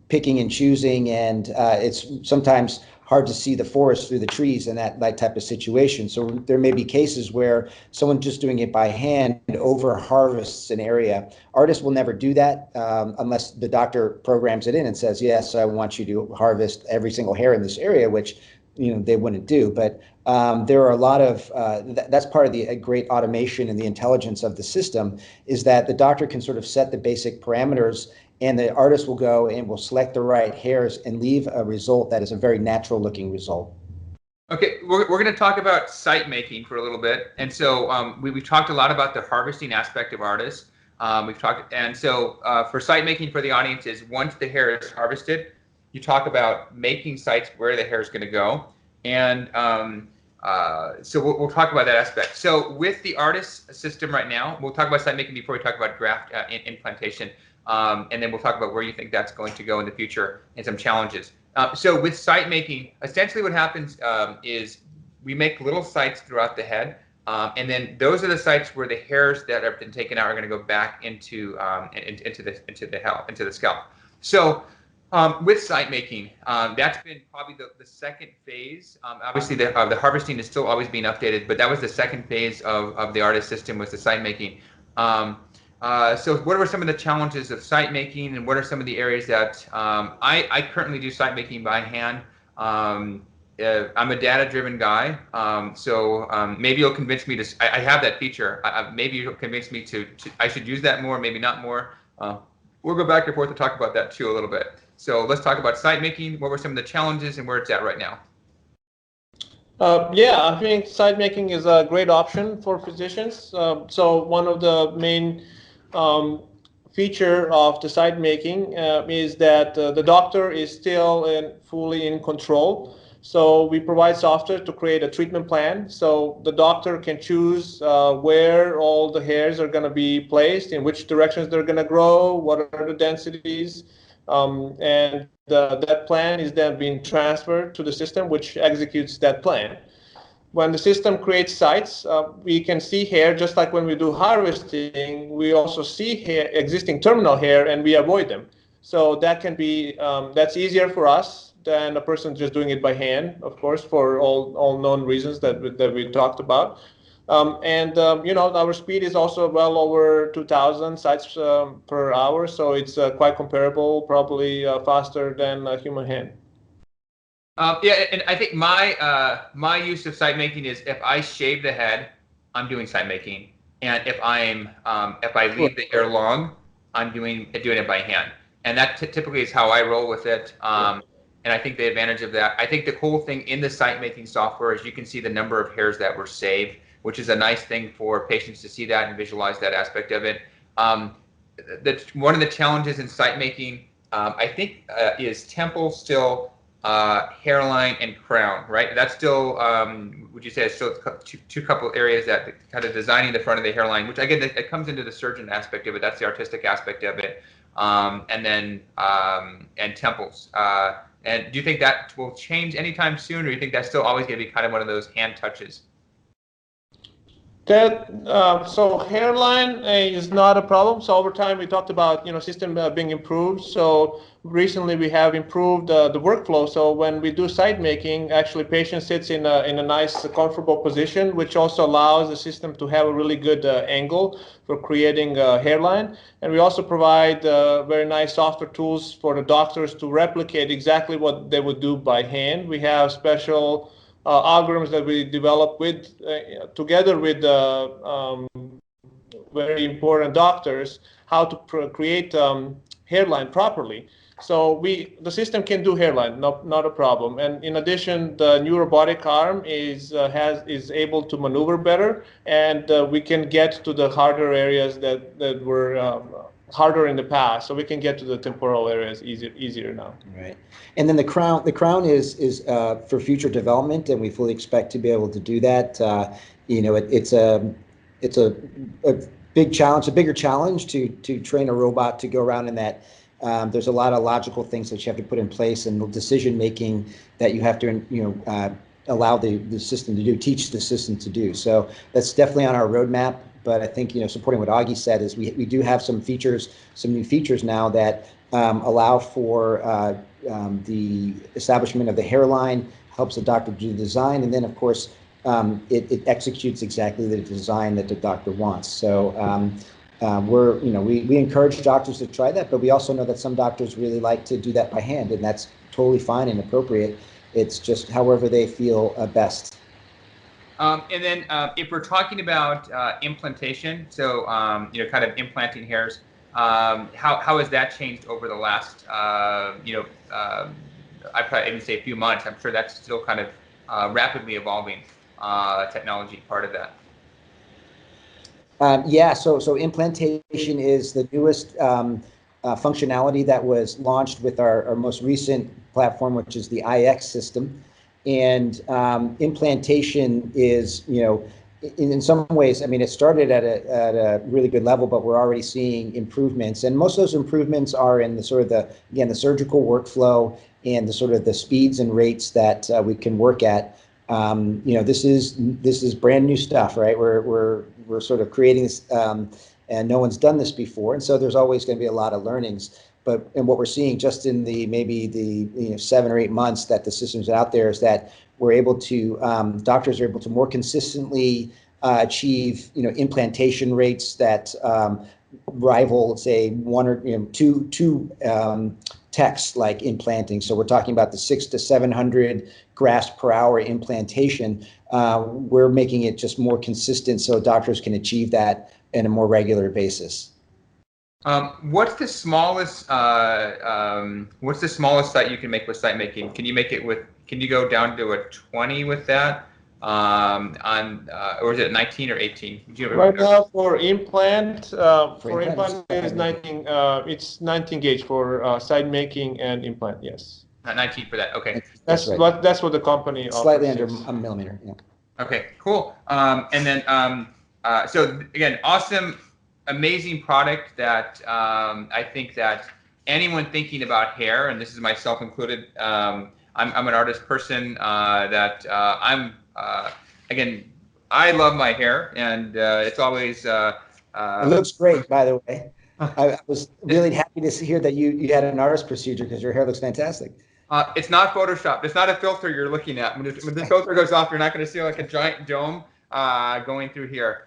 picking and choosing, and it's sometimes hard to see the forest through the trees in that type of situation. So there may be cases where someone just doing it by hand over harvests an area. Artists will never do that unless the doctor programs it in and says, yes, I want you to harvest every single hair in this area, which they wouldn't do. But there are a lot of that's part of the great automation and the intelligence of the system, is that the doctor can sort of set the basic parameters, and the artist will go and will select the right hairs and leave a result that is a very natural looking result. Okay, we're going to talk about site making for a little bit. And so we've talked a lot about the harvesting aspect of ARTAS. For site making for the audience is once the hair is harvested, you talk about making sites where the hair is going to go. And so we'll talk about that aspect. So with the ARTAS system right now, we'll talk about site making before we talk about graft implantation. And then we'll talk about where you think that's going to go in the future and some challenges. So with site making, essentially what happens is we make little sites throughout the head, and then those are the sites where the hairs that have been taken out are going to go back into the scalp. So with site making, that's been probably the second phase. Obviously, the harvesting is still always being updated, but that was the second phase of the ARTAS system, was the site making. So what are some of the challenges of site making, and what are some of the areas that I currently do site making by hand? I'm a data-driven guy, so maybe you'll convince me to. I have that feature. Maybe you'll convince me to. I should use that more, maybe not more. We'll go back and forth to talk about that too a little bit. So let's talk about site making. What were some of the challenges and where it's at right now? Yeah, I think site making is a great option for physicians. So one of the main feature of the site making is that the doctor is still fully in control. So we provide software to create a treatment plan. So the doctor can choose where all the hairs are going to be placed, in which directions they're going to grow, what are the densities, and that plan is then being transferred to the system, which executes that plan. When the system creates sites, we can see hair, just like when we do harvesting, we also see hair, existing terminal hair, and we avoid them. So that can be, that's easier for us than a person just doing it by hand, of course, for all known reasons that we talked about. Our speed is also well over 2,000 sites per hour, so it's quite comparable, probably faster than a human hand. Yeah, and I think my use of site making is if I shave the head, I'm doing site making, and if I leave the hair long, I'm doing it by hand, and that typically is how I roll with it. And I think the advantage of that, I think the cool thing in the site making software is you can see the number of hairs that were saved, which is a nice thing for patients to see that and visualize that aspect of it. One of the challenges in site making, I think, is temple still. Hairline and crown, right? That's still, would you say, it's still two couple areas that kind of designing the front of the hairline, which again, it comes into the surgeon aspect of it. That's the artistic aspect of it. And temples. And do you think that will change anytime soon, or do you think that's still always going to be kind of one of those hand touches? So hairline is not a problem. So over time we talked about system being improved. So recently we have improved the workflow. So when we do side making, actually patient sits in a nice comfortable position, which also allows the system to have a really good angle for creating a hairline. And we also provide very nice software tools for the doctors to replicate exactly what they would do by hand. We have special algorithms that we develop with together with very important doctors, how to create hairline properly. So the system can do hairline, not a problem. And in addition, the new robotic arm is able to maneuver better, and we can get to the harder areas that were harder in the past. So we can get to the temporal areas easier now. Right. And then the crown is for future development, and we fully expect to be able to do that. It's a big challenge, a bigger challenge to train a robot to go around in that. There's a lot of logical things that you have to put in place, and the decision making that you have to allow the system to do, teach the system to do. So that's definitely on our roadmap. But I think supporting what Oggie said is we do have some new features now that allow for the establishment of the hairline, helps the doctor do the design, and then of course it executes exactly the design that the doctor wants. So we encourage doctors to try that, but we also know that some doctors really like to do that by hand, and that's totally fine and appropriate. It's just however they feel best. And then if we're talking about implantation, so kind of implanting hairs, how has that changed over the last I probably even say a few months? I'm sure that's still kind of rapidly evolving technology part of that. So implantation is the newest functionality that was launched with our most recent platform, which is the IX system. And implantation is, in some ways, I mean, it started at a really good level, but we're already seeing improvements. And most of those improvements are in the the surgical workflow and the speeds and rates that we can work at. This is brand new stuff, right? We're sort of creating this, and no one's done this before, and so there's always going to be a lot of learnings. And what we're seeing just in the 7 or 8 months that the system's out there is that we're able to doctors are able to more consistently achieve implantation rates that rival, say, one or two techs like implanting. So we're talking about the 600 to 700 grafts per hour implantation. We're making it just more consistent so doctors can achieve that on a more regular basis. What's the smallest site you can make with site making? Can you go down to a 20 with that? Or is it 19 or 18? Right now for implant, is 19. It's 19 gauge for side making and implant. Yes. 19 for that. Okay. That's right. That's what the company offers. Slightly under a millimeter. Yeah. Okay. Cool. And then so again, awesome. Amazing product that I think that anyone thinking about hair, and this is myself included, I'm an artist person again, I love my hair, and it's always it looks great, by the way. I was really happy to hear that you had an artist procedure because your hair looks fantastic. It's not Photoshopped. It's not a filter you're looking at. When the filter goes off, you're not going to see like a giant dome going through here.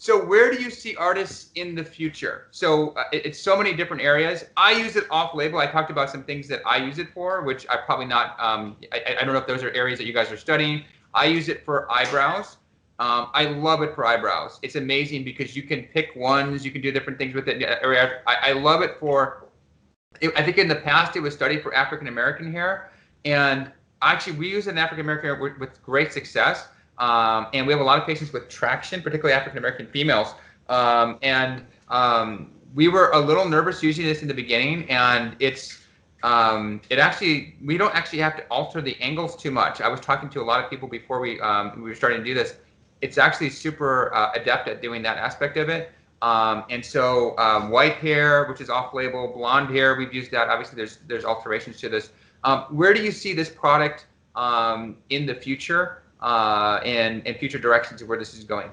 So where do you see artists in the future? So it's so many different areas. I use it off-label. I talked about some things that I use it for, which I probably not. I don't know if those are areas that you guys are studying. I use it for eyebrows. I love it for eyebrows. It's amazing because you can pick ones. You can do different things with it. I love it for. I think in the past it was studied for African American hair, and actually we use it in African American hair with great success. And we have a lot of patients with traction, particularly African-American females. We were a little nervous using this in the beginning, and we don't actually have to alter the angles too much. I was talking to a lot of people before we were starting to do this. It's actually super adept at doing that aspect of it. And so white hair, which is off-label, blonde hair, we've used that. Obviously, there's alterations to this. Where do you see this product in the future and future directions of where this is going?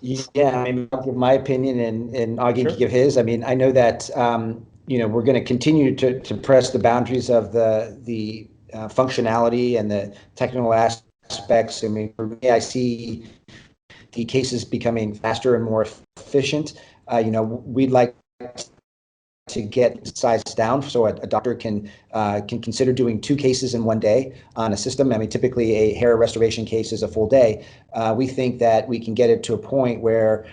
Yeah, I mean, I'll give my opinion, and Oggie Sure. can give his. I mean, I know that we're going to continue to press the boundaries of the functionality and the technical aspects. I mean, for me, I see the cases becoming faster and more efficient. We'd like to get size down so a doctor can consider doing 2 cases in one day on a system. I mean, typically a hair restoration case is a full day. We think that we can get it to a point where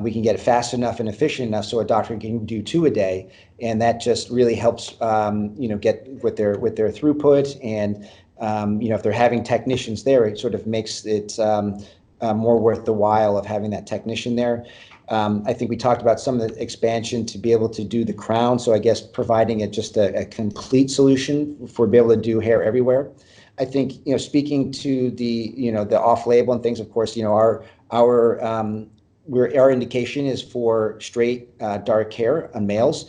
we can get it fast enough and efficient enough so a doctor can do 2 a day, and that just really helps get with their throughput, and if they're having technicians there, it sort of makes it more worth the while of having that technician there. I think we talked about some of the expansion to be able to do the crown. So I guess providing just a complete solution for be able to do hair everywhere. I think, speaking to the off-label and things, of course, our indication is for straight dark hair on males.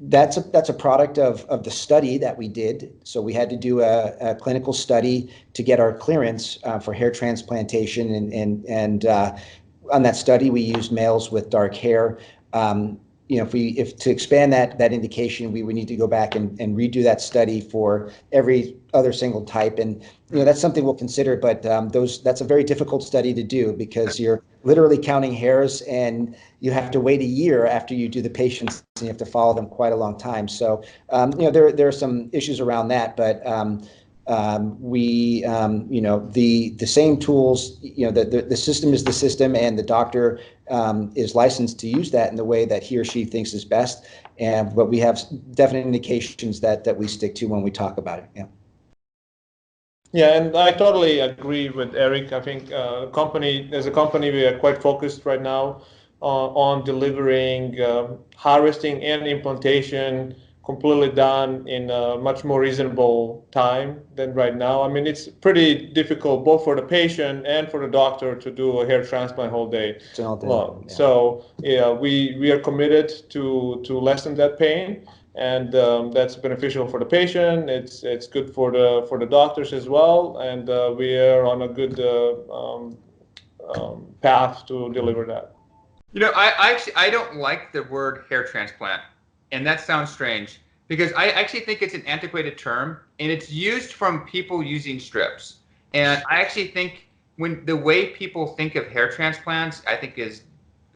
That's a product of the study that we did. So we had to do a clinical study to get our clearance for hair transplantation, and on that study we used males with dark hair. If to expand that indication, we would need to go back and redo that study for every other single type, and that's something we'll consider. But that's a very difficult study to do, because you're literally counting hairs, and you have to wait a year after you do the patients, and you have to follow them quite a long time. So there are some issues around that, but the same tools, the system is the system, and the doctor is licensed to use that in the way that he or she thinks is best. But we have definite indications that we stick to when we talk about it. Yeah. Yeah, and I totally agree with Eric. I think as a company, we are quite focused right now on delivering harvesting and implantation completely done in a much more reasonable time than right now. I mean, it's pretty difficult both for the patient and for the doctor to do a hair transplant whole day long. Yeah. So we are committed to lessen that pain, and that's beneficial for the patient. It's good for the doctors as well, and we are on a good path to deliver that. I don't like the word hair transplant, and that sounds strange, because I actually think it's an antiquated term, and it's used from people using strips. And I actually think the way people think of hair transplants, I think is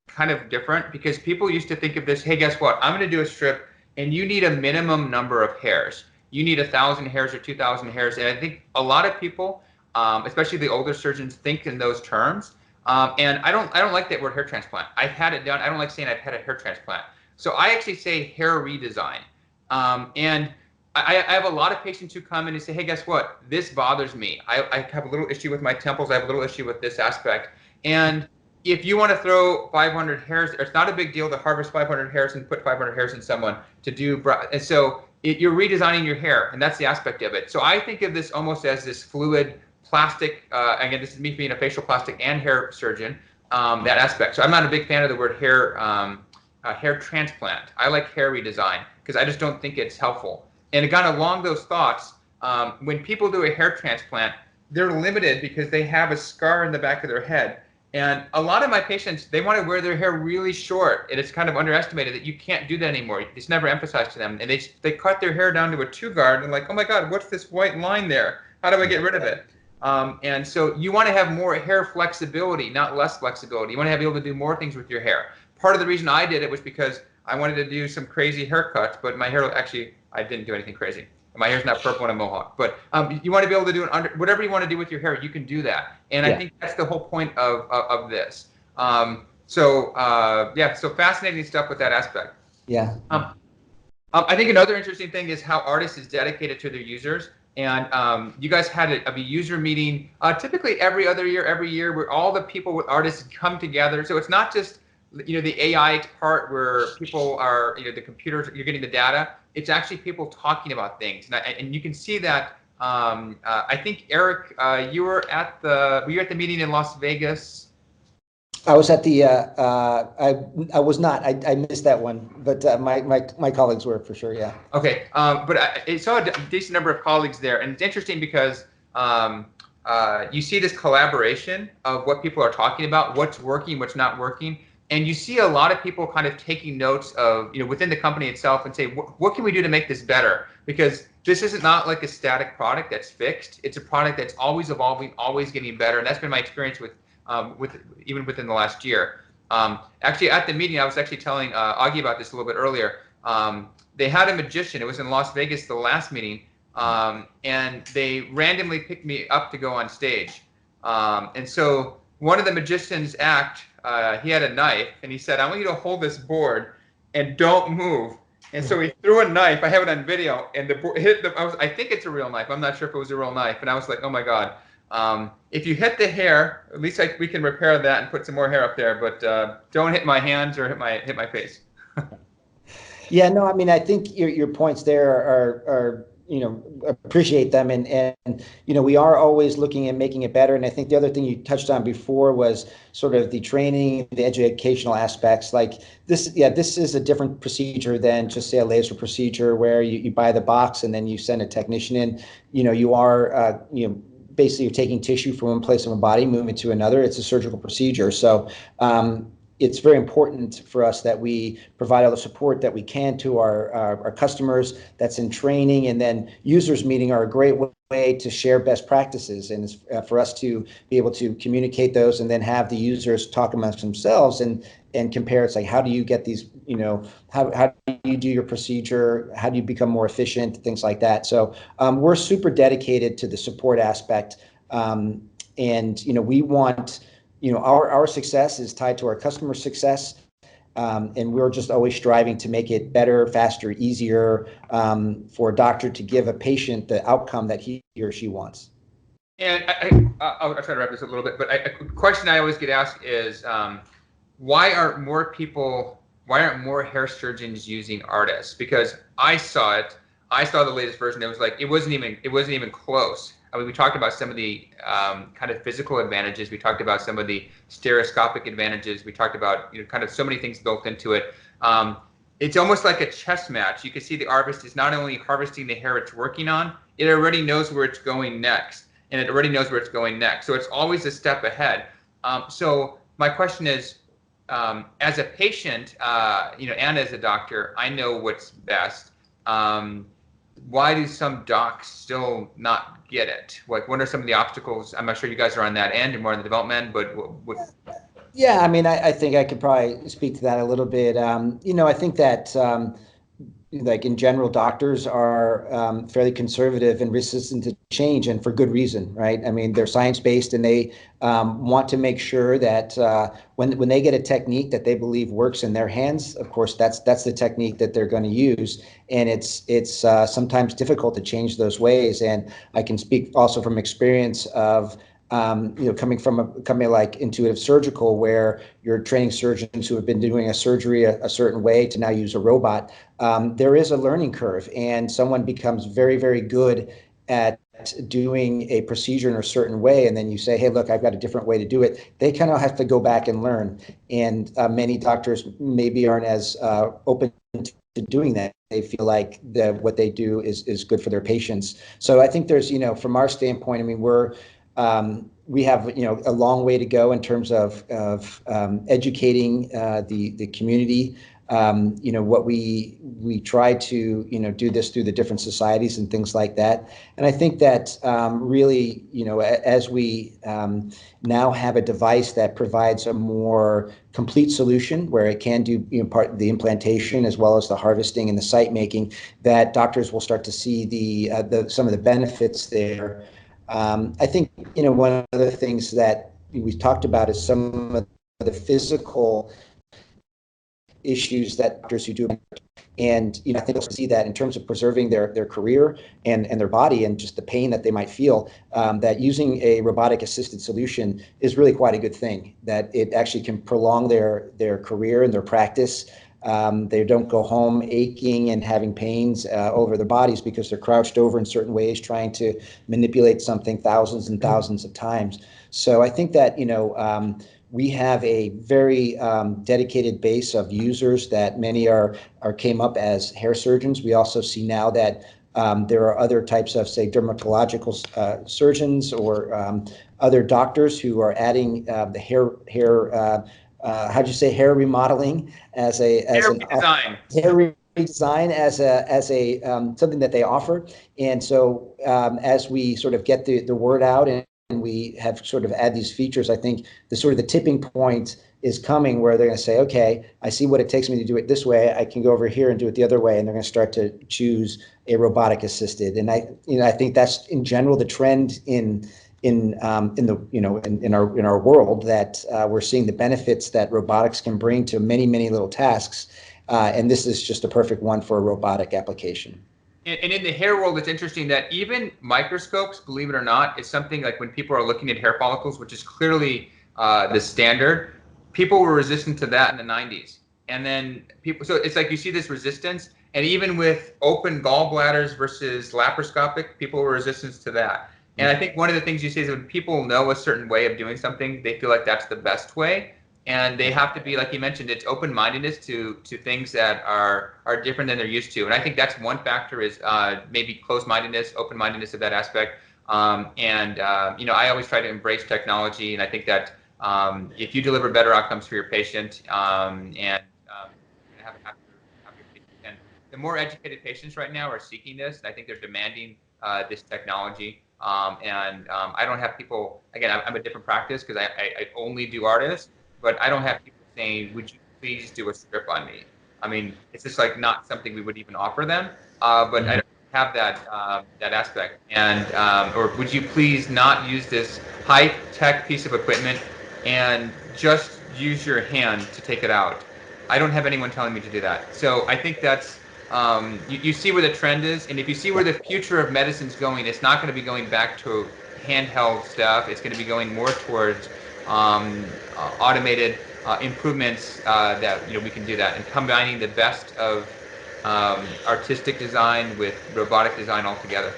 kind of different, because people used to think of this, hey, guess what? I'm going to do a strip, and you need a minimum number of hairs. You need 1,000 hairs or 2,000 hairs. And I think a lot of people, especially the older surgeons, think in those terms. And I don't like that word hair transplant. I've had it done. I don't like saying I've had a hair transplant. So I actually say hair redesign. And I have a lot of patients who come in and say, hey, guess what? This bothers me. I have a little issue with my temples. I have a little issue with this aspect. And if you want to throw 500 hairs, it's not a big deal to harvest 500 hairs and put 500 hairs in someone to do. And so you're redesigning your hair, and that's the aspect of it. So I think of this almost as this fluid plastic. Again, this is me being a facial plastic and hair surgeon, that aspect. So I'm not a big fan of the word hair transplant. I like hair redesign, because I just don't think it's helpful. And again, along those thoughts, when people do a hair transplant, they're limited because they have a scar in the back of their head. And a lot of my patients, they want to wear their hair really short, and it's kind of underestimated that you can't do that anymore. It's never emphasized to them. And they cut their hair down to a 2-guard, and like, oh my God, what's this white line there? How do I get rid of it? And so you want to have more hair flexibility, not less flexibility. You want to be able to do more things with your hair. Part of the reason I did it was because I wanted to do some crazy haircuts, but my hair, actually, I didn't do anything crazy. My hair's not purple and a mohawk. But you want to be able to do whatever you want to do with your hair, you can do that. And I think that's the whole point of this. So fascinating stuff with that aspect. Yeah. I think another interesting thing is how ARTAS is dedicated to their users. And you guys had a user meeting typically every year, where all the people with ARTAS come together. So it's not just the AI part where people are, the computers, you're getting the data. It's actually people talking about things, and you can see that. I think Eric, were you at the meeting in Las Vegas? I was at the, I was not, I missed that one, but my colleagues were for sure, yeah. Okay, but I saw a decent number of colleagues there, and it's interesting because you see this collaboration of what people are talking about, what's working, what's not working, and you see a lot of people kind of taking notes of, within the company itself and say, what can we do to make this better? Because this is not like a static product that's fixed. It's a product that's always evolving, always getting better, and that's been my experience with even within the last year. Actually, at the meeting, I was actually telling Oggie about this a little bit earlier. They had a magician. It was in Las Vegas, the last meeting, and they randomly picked me up to go on stage. And so one of the magician's act, he had a knife, and he said, "I want you to hold this board and don't move." And so he threw a knife. I have it on video, and the board hit the. I think it's a real knife. I'm not sure if it was a real knife. And I was like, "Oh my God." If you hit the hair, at least we can repair that and put some more hair up there. But don't hit my hands or hit my face. Yeah, no, I mean, I think your points there are appreciate them, and we are always looking at making it better. And I think the other thing you touched on before was sort of the training, the educational aspects. Like this is a different procedure than just say a laser procedure where you buy the box and then you send a technician in. You are basically you're taking tissue from one place of a body, moving it to another. It's a surgical procedure. So it's very important for us that we provide all the support that we can to our customers. That's in training, and then users meeting are a great way to share best practices, and for us to be able to communicate those and then have the users talk amongst themselves and compare. It's like, how do you get these, how do you do your procedure? How do you become more efficient? Things like that. So we're super dedicated to the support aspect, and we want. Our success is tied to our customer success, and we're just always striving to make it better, faster, easier for a doctor to give a patient the outcome that he or she wants. And I'll try to wrap this up a little bit, but a question I always get asked is, why aren't more hair surgeons using ARTAS? Because I saw the latest version. It was like it wasn't even close. I mean, we talked about some of the kind of physical advantages. We talked about some of the stereoscopic advantages. We talked about kind of so many things built into it. It's almost like a chess match. You can see the harvest is not only harvesting the hair it's working on, it already knows where it's going next, and it already knows where it's going next. So it's always a step ahead. So my question is, as a patient, and as a doctor, I know what's best. Why do some docs still not get it? Like, what are some of the obstacles? I'm not sure you guys are on that end and more on the development, but what? Yeah, I mean, I think I could probably speak to that a little bit. I think that like in general, doctors are fairly conservative and resistant to change, and for good reason, right? I mean, they're science-based, and they want to make sure that when they get a technique that they believe works in their hands, of course, that's the technique that they're going to use, and it's sometimes difficult to change those ways. And I can speak also from experience of coming from a company like Intuitive Surgical, where you're training surgeons who have been doing a surgery a certain way to now use a robot. There is a learning curve, and someone becomes very, very good at doing a procedure in a certain way, and then you say, hey, look, I've got a different way to do it. They kind of have to go back and learn, and many doctors maybe aren't as open to doing that. They feel like what they do is good for their patients. So I think there's, from our standpoint, I mean, we have a long way to go in terms of educating the community. What we try to do this through the different societies and things like that. And I think that really as we now have a device that provides a more complete solution where it can do part of the implantation as well as the harvesting and the site making, that doctors will start to see some of the benefits there. I think one of the things that we've talked about is some of the physical issues that doctors who do, and I think they'll see that in terms of preserving their career and their body and just the pain that they might feel, that using a robotic assisted solution is really quite a good thing, that it actually can prolong their career and their practice. They don't go home aching and having pains over their bodies because they're crouched over in certain ways trying to manipulate something thousands and thousands of times. So I think that we have a very dedicated base of users that many are came up as hair surgeons. We also see now that there are other types of, say, dermatological surgeons or other doctors who are adding the hair how'd you say, hair remodeling as hair redesign. Hair redesign as a something that they offer. And so as we sort of get the word out and we have sort of add these features, I think the tipping point is coming where they're going to say, okay, I see what it takes me to do it this way. I can go over here and do it the other way, and they're going to start to choose a robotic assisted. And I think that's in general the trend in our world, that we're seeing the benefits that robotics can bring to many little tasks, and this is just a perfect one for a robotic application. And in the hair world, it's interesting that even microscopes, believe it or not, is something like when people are looking at hair follicles, which is clearly the standard, people were resistant to that in the 90s. And then so it's like you see this resistance, and even with open gallbladders versus laparoscopic, people were resistant to that. And I think one of the things you say is when people know a certain way of doing something, they feel like that's the best way. And they have to be, like you mentioned, it's open-mindedness to things that are different than they're used to. And I think that's one factor is maybe closed-mindedness, open-mindedness of that aspect. I always try to embrace technology. And I think that if you deliver better outcomes for your patient and have a happier patient, and the more educated patients right now are seeking this, and I think they're demanding this technology. I don't have people, again, I'm a different practice because I only do ARTAS, but I don't have people saying, would you please do a strip on me? I mean, it's just like not something we would even offer them, but I don't have that aspect. And or would you please not use this high-tech piece of equipment and just use your hand to take it out? I don't have anyone telling me to do that. So I think that's, you see where the trend is, and if you see where the future of medicine's going, it's not going to be going back to handheld stuff. It's going to be going more towards automated improvements that we can do that, and combining the best of artistic design with robotic design altogether.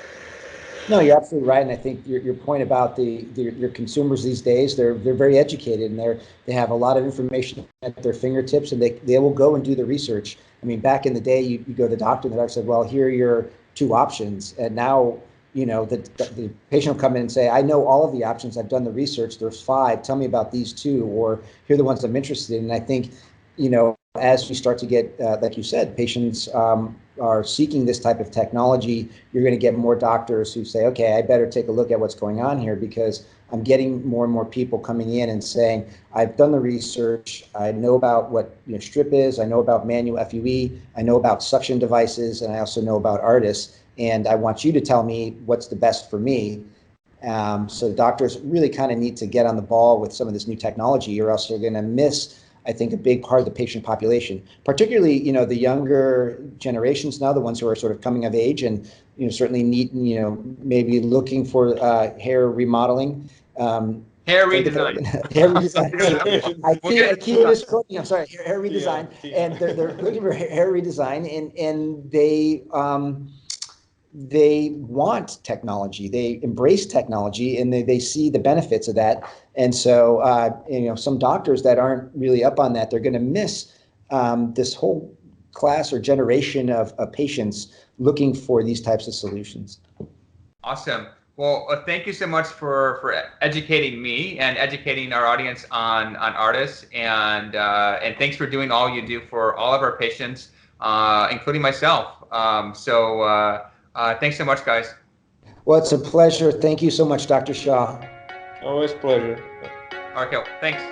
No, you're absolutely right, and I think your point about your consumers these days, they're very educated, and they have a lot of information at their fingertips, and they will go and do the research. I mean, back in the day, you go to the doctor, and the doctor said, well, here are your two options, and now the patient will come in and say, I know all of the options, I've done the research, there's 5, tell me about these 2, or here are the ones I'm interested in. And I think as we start to get, like you said, patients are seeking this type of technology, you're going to get more doctors who say, okay, I better take a look at what's going on here, because I'm getting more and more people coming in and saying, I've done the research, I know about what strip is, I know about manual FUE, I know about suction devices, and I also know about ARTAS, and I want you to tell me what's the best for me. So doctors really kind of need to get on the ball with some of this new technology, or else they're going to miss, I think, a big part of the patient population, particularly, the younger generations now, the ones who are sort of coming of age and, certainly need, maybe looking for hair remodeling. Hair redesign. Hair redesign. I keep misquoting. I'm sorry. Hair redesign, and they're looking for hair redesign, and they want technology, they embrace technology, and they see the benefits of that. And so, some doctors that aren't really up on that, they're going to miss this whole class or generation of patients looking for these types of solutions. Awesome. Well, thank you so much for educating me and educating our audience on ARTAS, and thanks for doing all you do for all of our patients, including myself. Thanks so much, guys. Well, it's a pleasure. Thank you so much, Dr. Shah. Always pleasure. All right, thanks.